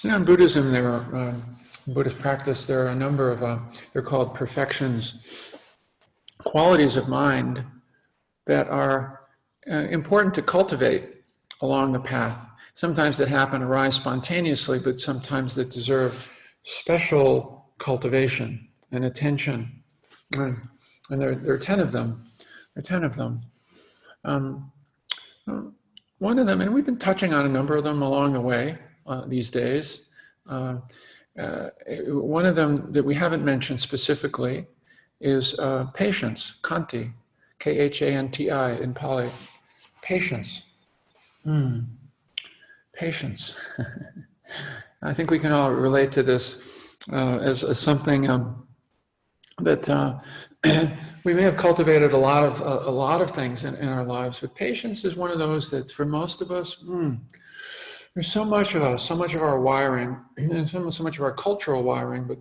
In Buddhism, in Buddhist practice, there are a number of, they're called perfections, qualities of mind that are important to cultivate along the path. Sometimes that arise spontaneously, but sometimes that deserve special cultivation and attention. And there are 10 of them. There are 10 of them. One of them, and we've been touching on a number of them along the way these days. One of them that we haven't mentioned specifically is patience, Khanti, Khanti in Pali. Patience. Patience. I think we can all relate to this as something that we may have cultivated a lot of things in our lives, but patience is one of those that, for most of us, there's so much of us, so much of our wiring, and so much of our cultural wiring, but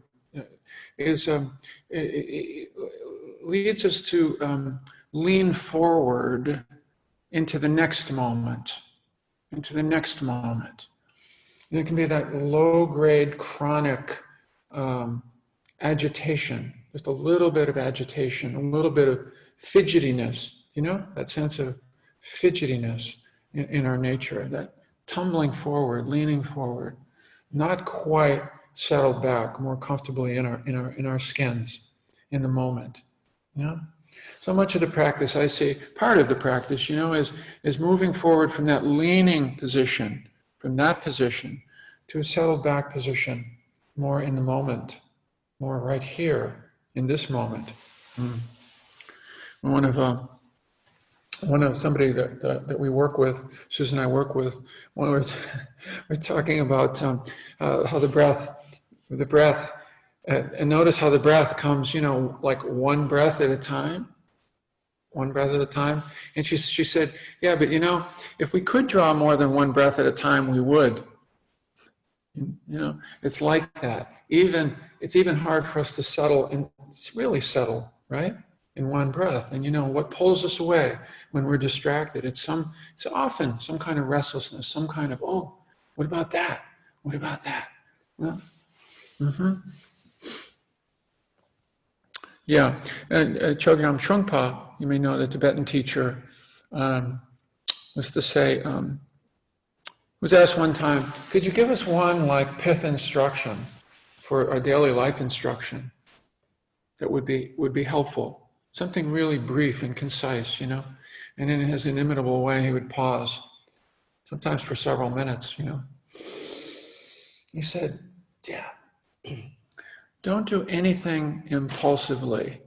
it leads us to lean forward into the next moment, into the next moment. There can be that low-grade chronic agitation, just a little bit of agitation, a little bit of fidgetiness, that sense of fidgetiness in our nature, that tumbling forward, leaning forward, not quite settled back, more comfortably in our skins, in the moment. So much of the practice, I see, part of the practice, is moving forward from that leaning position, from that position, to a settled back position, more in the moment, more right here, in this moment. One of somebody that we work with, Susan and I work with, we're talking about how the breath, and notice how the breath comes, like one breath at a time. One breath at a time. And she said, yeah, but if we could draw more than one breath at a time, we would. It's like that. It's even hard for us to settle, and really settle, right? In one breath. And what pulls us away when we're distracted? It's often some kind of restlessness, some kind of, oh, what about that? What about that? Well, yeah. And Chogyam Trungpa, you may know, the Tibetan teacher, was to say, was asked one time, could you give us one like Pith instruction for our daily life instruction that would be helpful? Something really brief and concise, And in his inimitable way, he would pause, sometimes for several minutes, He said, yeah, don't do anything impulsively.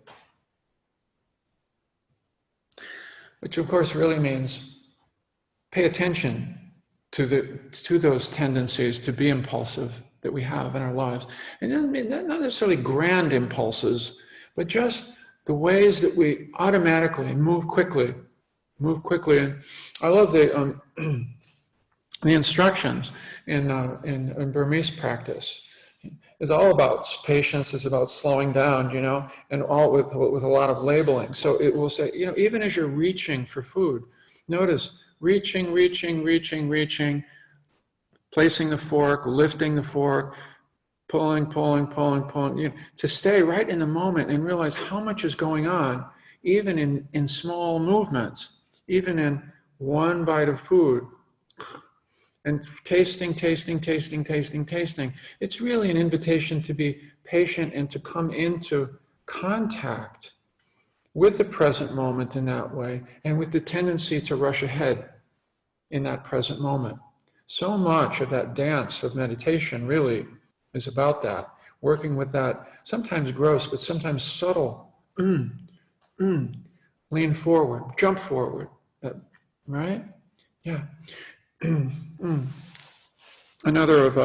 Which of course really means pay attention to those tendencies to be impulsive that we have in our lives. And it doesn't mean not necessarily grand impulses, but just the ways that we automatically move quickly. And I love the instructions in Burmese practice. It's all about patience. It's about slowing down, and all with a lot of labeling. So it will say, even as you're reaching for food, notice reaching, placing the fork, lifting the fork, pulling, to stay right in the moment and realize how much is going on, even in small movements, even in one bite of food. And tasting. It's really an invitation to be patient and to come into contact with the present moment in that way, and with the tendency to rush ahead in that present moment. So much of that dance of meditation really is about that, working with that, sometimes gross, but sometimes subtle, lean forward, jump forward, right? Yeah. Another of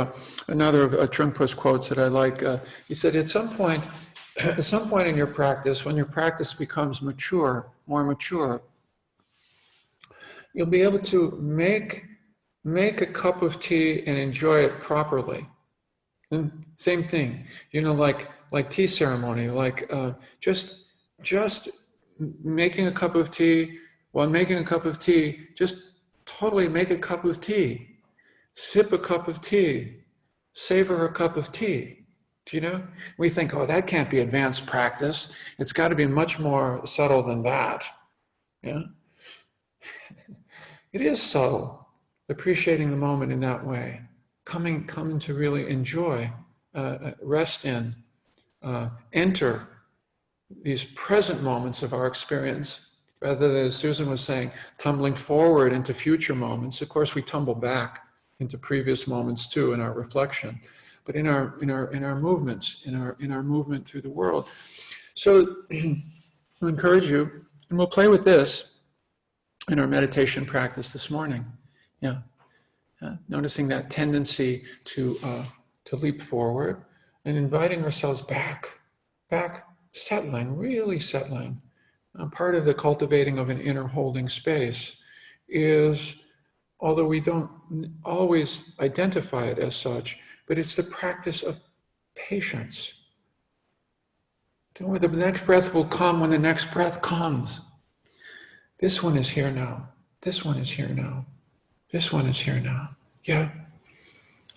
Trungpa's quotes that I like. He said, "At some point in your practice, when your practice becomes more mature, you'll be able to make a cup of tea and enjoy it properly." And same thing, like tea ceremony, like just making a cup of tea. While making a cup of tea, just totally make a cup of tea. Sip a cup of tea. savor a cup of tea. Do you know? We think, oh, that can't be advanced practice. It's got to be much more subtle than that. Yeah? It is subtle, appreciating the moment in that way, coming to really enjoy, rest in, enter these present moments of our experience, rather than, as Susan was saying, tumbling forward into future moments. Of course, we tumble back into previous moments too in our reflection, but in our movements, in our movement through the world. So I encourage you, and we'll play with this in our meditation practice this morning. Yeah, noticing that tendency to leap forward and inviting ourselves back, settling, really settling. Part of the cultivating of an inner holding space is, although we don't always identify it as such, but it's the practice of patience. The next breath will come when the next breath comes. This one is here now. This one is here now. This one is here now. Yeah.